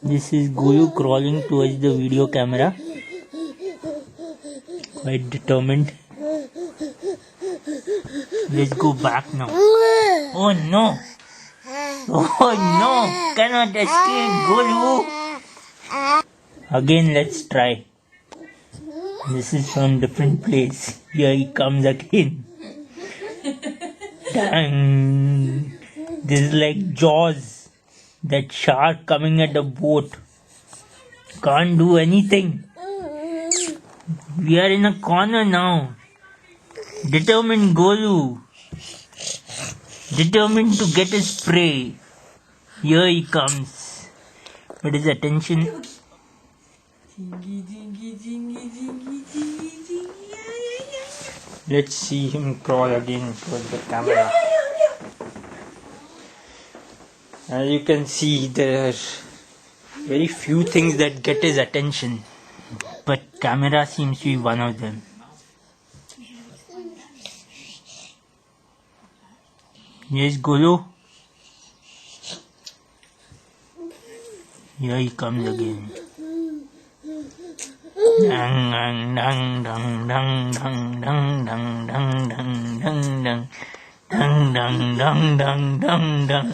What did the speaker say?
This is Golu crawling towards the video camera. Quite determined. Let's go back now. Oh no! Oh no! Cannot escape, Golu! Again, let's try. This is from different place. Here he comes again. Dang! This is like Jaws. That shark coming at the boat. Can't do anything. We are in a corner now. Determined Golu. Determined to get his prey. Here he comes. But his attention. Let's see him crawl again towards the camera. As you can see, there are very few things that get his attention. But camera seems to be one of them. Yes, Golu. Here he comes again. Dang dang dang dang dang dang dang dang dang dang dang dang dang dang dang dang dang dang.